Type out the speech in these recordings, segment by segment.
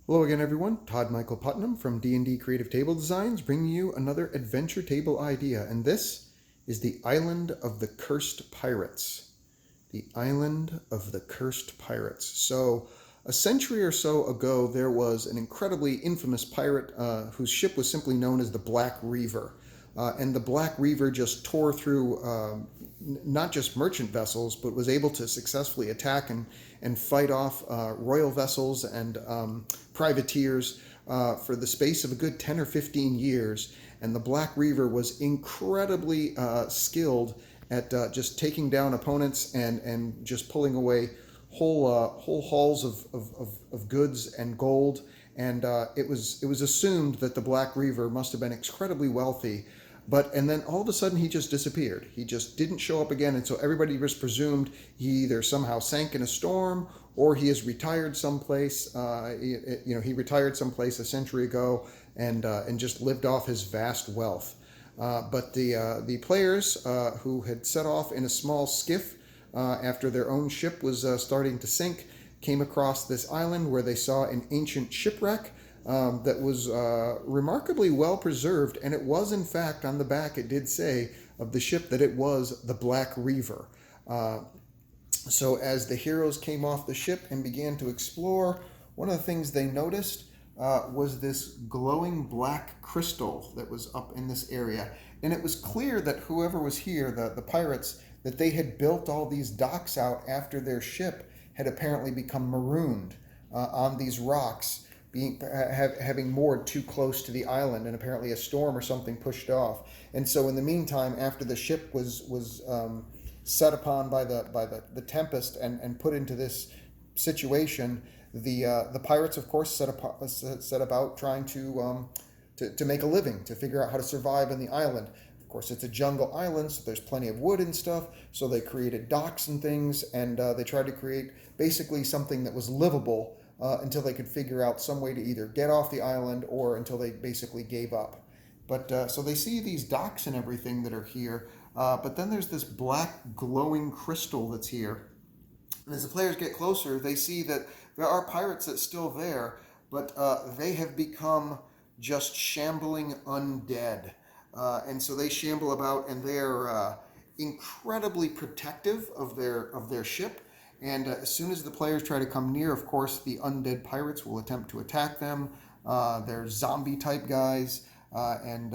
Hello again, everyone. Todd Michael Putnam from D&D Creative Table Designs, bringing you another adventure table idea, and this is the Island of the Cursed Pirates. The Island of the Cursed Pirates. So, a century or so ago, there was an incredibly infamous pirate whose ship was simply known as the Black Reaver. And the Black Reaver just tore through not just merchant vessels, but was able to successfully attack and fight off royal vessels and privateers for the space of a good 10 or 15 years. And the Black Reaver was incredibly skilled at just taking down opponents and just pulling away whole hauls of goods and gold. And it was assumed that the Black Reaver must have been incredibly wealthy, and then all of a sudden he just disappeared. He just didn't show up again, and so everybody just presumed he either somehow sank in a storm or he has retired someplace. He retired someplace a century ago and just lived off his vast wealth. But the players who had set off in a small skiff after their own ship was starting to sink came across this island where they saw an ancient shipwreck that was remarkably well preserved, and it was in fact on the back, it did say of the ship that it was the Black Reaver. So as the heroes came off the ship and began to explore, one of the things they noticed was this glowing black crystal that was up in this area. And it was clear that whoever was here, the pirates, that they had built all these docks out after their ship had apparently become marooned on these rocks, having moored too close to the island, and apparently a storm or something pushed off. And so in the meantime, after the ship was set upon by the tempest and put into this situation, the pirates, of course, set about trying to make a living, to figure out how to survive on the island. Of course, it's a jungle island, so there's plenty of wood and stuff. So they created docks and things, and they tried to create basically something that was livable until they could figure out some way to either get off the island or until they basically gave up. But so they see these docks and everything that are here, but then there's this black glowing crystal that's here. And as the players get closer, they see that there are pirates that's still there, but they have become just shambling undead. And so they shamble about, and they're incredibly protective of their ship. And as soon as the players try to come near, of course, the undead pirates will attempt to attack them. They're zombie-type guys, and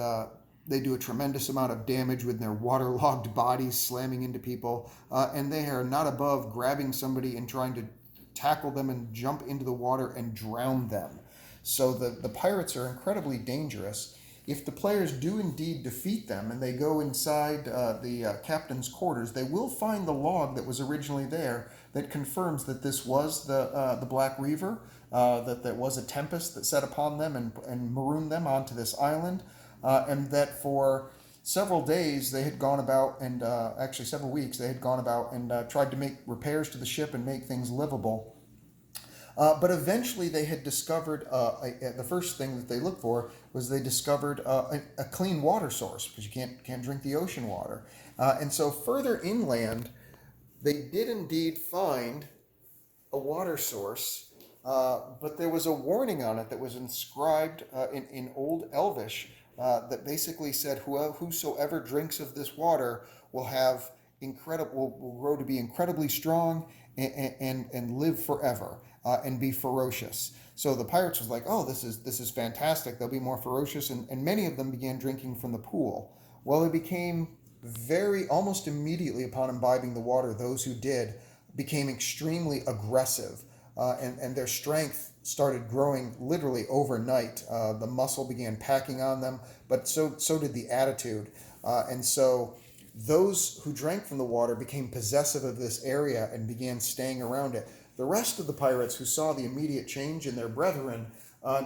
they do a tremendous amount of damage with their waterlogged bodies slamming into people. And they are not above grabbing somebody and trying to tackle them and jump into the water and drown them. So the pirates are incredibly dangerous. If the players do indeed defeat them and they go inside the captain's quarters, they will find the log that was originally there that confirms that this was the Black Reaver, that there was a tempest that set upon them and marooned them onto this island, and that for several days they had gone about, and actually several weeks, they had gone about and tried to make repairs to the ship and make things livable. But eventually they had discovered, the first thing that they looked for was they discovered a clean water source, because you can't drink the ocean water. And so further inland, they did indeed find a water source, but there was a warning on it that was inscribed in Old Elvish that basically said, whosoever drinks of this water will have will grow to be incredibly strong and live forever. And be ferocious. So the pirates was like, oh, this is fantastic. They'll be more ferocious, and many of them began drinking from the pool. Well, it became almost immediately upon imbibing the water, those who did became extremely aggressive, and their strength started growing literally overnight. The muscle began packing on them, but so did the attitude, and so those who drank from the water became possessive of this area and began staying around it. The rest of the pirates, who saw the immediate change in their brethren,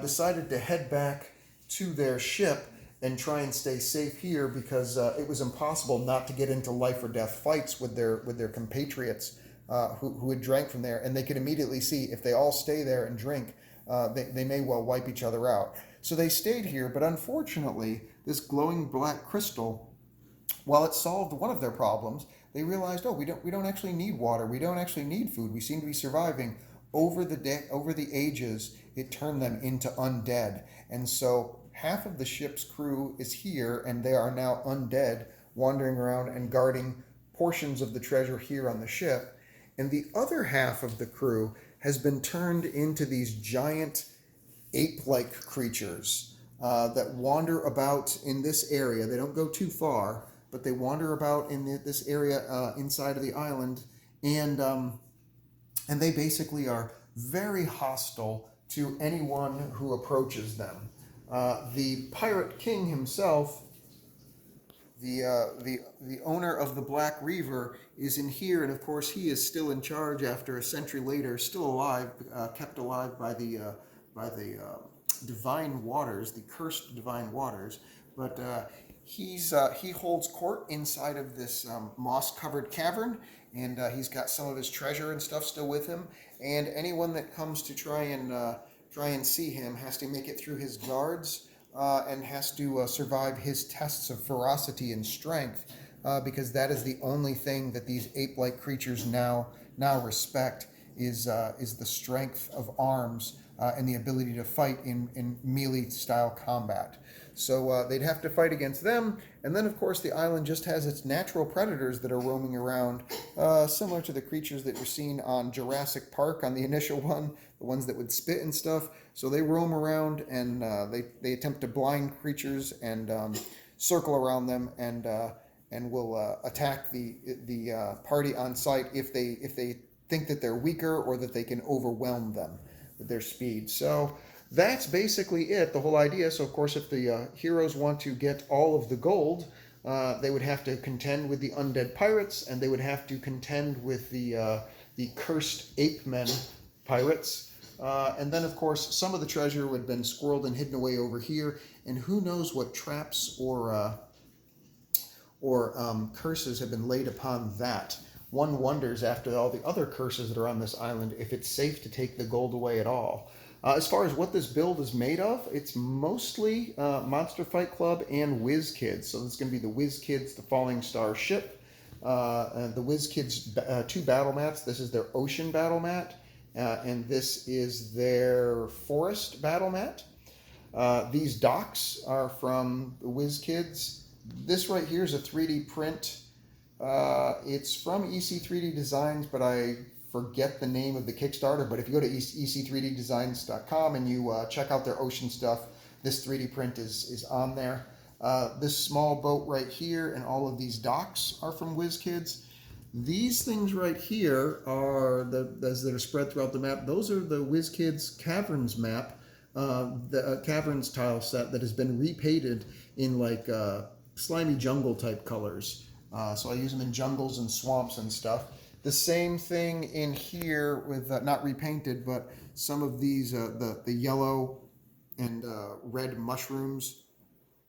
decided to head back to their ship and try and stay safe here, because it was impossible not to get into life or death fights with their compatriots who had drank from there. And they could immediately see, if they all stay there and drink, they may well wipe each other out. So they stayed here, but unfortunately, this glowing black crystal, while it solved one of their problems, they realized, oh, we don't actually need water. We don't actually need food. We seem to be surviving. over the ages, it turned them into undead. And so half of the ship's crew is here, and they are now undead, wandering around and guarding portions of the treasure here on the ship. And the other half of the crew has been turned into these giant ape-like creatures that wander about in this area. They don't go too far, but they wander about in this area inside of the island, and they basically are very hostile to anyone who approaches them. The pirate king himself, the owner of the Black Reaver, is in here, and of course he is still in charge after a century later, still alive, kept alive by the divine waters, the cursed divine waters. But he holds court inside of this moss-covered cavern, and he's got some of his treasure and stuff still with him. And anyone that comes to try and see him has to make it through his guards. And has to survive his tests of ferocity and strength, because that is the only thing that these ape-like creatures now respect is the strength of arms and the ability to fight in melee-style combat. So they'd have to fight against them, and then of course the island just has its natural predators that are roaming around, similar to the creatures that were seen on Jurassic Park on the initial one, the ones that would spit and stuff. So they roam around, and they attempt to blind creatures and circle around them, and will attack the party on sight if they think that they're weaker or that they can overwhelm them with their speed. So that's basically it, the whole idea. So of course, if the heroes want to get all of the gold, they would have to contend with the undead pirates, and they would have to contend with the cursed ape men pirates. And then, of course, some of the treasure would have been squirreled and hidden away over here, and who knows what traps or curses have been laid upon that. One wonders, after all the other curses that are on this island, if it's safe to take the gold away at all. As far as what this build is made of, it's mostly Monster Fight Club and Whiz Kids. So this is going to be the Whiz Kids, the Falling Star ship, and the Whiz Kids 2 battle mats. This is their ocean battle mat, and this is their forest battle mat. These docks are from the Whiz Kids. This right here is a 3D print. It's from EC3D Designs, but I forget the name of the Kickstarter. But if you go to ec3ddesigns.com and you check out their ocean stuff, this 3D print is on there. This small boat right here and all of these docks are from Whiz Kids. These things right here are as that are spread throughout the map. Those are the Whiz Kids Caverns map, the Caverns tile set that has been repainted in like slimy jungle type colors. So I use them in jungles and swamps and stuff. The same thing in here with not repainted, but some of these the yellow and red mushrooms,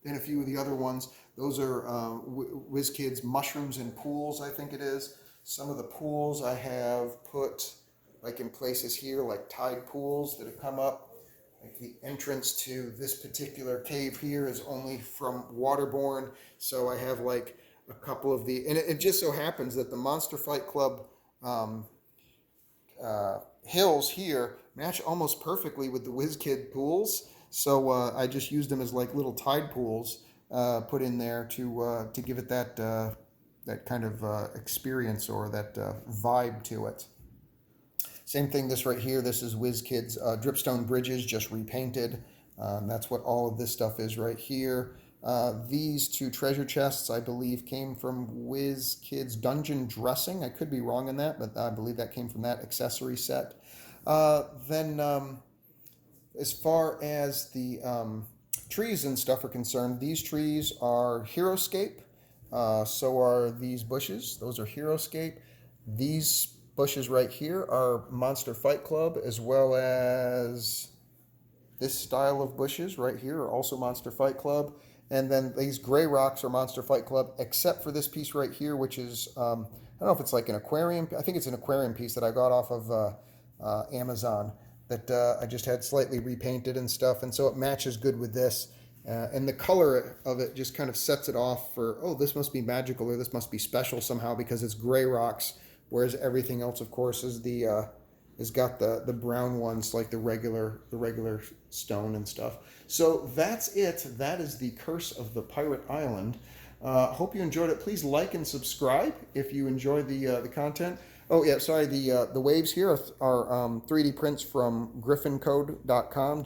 and a few of the other ones. Those are Whiz Kids mushrooms and pools, I think it is. Some of the pools I have put like in places here, like tide pools that have come up. Like the entrance to this particular cave here is only from waterborne, so I have like a couple of the, and it just so happens that the Monster Fight Club hills here match almost perfectly with the Whiz Kid pools. So I just used them as like little tide pools put in there to give it that kind of experience or that vibe to it. Same thing, this right here, this is Whiz Kids dripstone bridges, just repainted. That's what all of this stuff is right here. These 2 treasure chests, I believe, came from Whiz Kids Dungeon Dressing. I could be wrong on that, but I believe that came from that accessory set. Then, as far as the trees and stuff are concerned, these trees are Heroscape. So are these bushes. Those are Heroscape. These bushes right here are Monster Fight Club, as well as this style of bushes right here are also Monster Fight Club. And then these gray rocks are Monster Fight Club, except for this piece right here, which is, I don't know if it's like an aquarium. I think it's an aquarium piece that I got off of Amazon that I just had slightly repainted and stuff. And so it matches good with this. And the color of it just kind of sets it off for, oh, this must be magical or this must be special somehow because it's gray rocks, whereas everything else, of course, is the has got the brown ones like the regular stone and stuff. So that's it. That is the Curse of the Pirate Island. Hope you enjoyed it. Please like and subscribe if you enjoy the content. Oh yeah, sorry. The waves here are 3D prints from griffincode.com,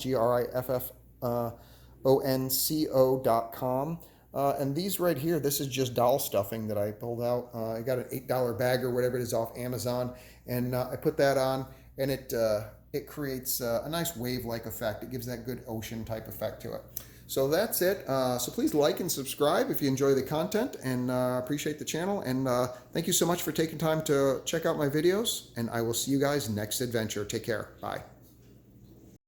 griffonco.com. And these right here, this is just doll stuffing that I pulled out. I got an $8 bag or whatever it is off Amazon, and I put that on, and it creates a nice wave-like effect. It gives that good ocean type effect to it. So that's it. So please like and subscribe if you enjoy the content, and appreciate the channel. And thank you so much for taking time to check out my videos, and I will see you guys next adventure. Take care. Bye.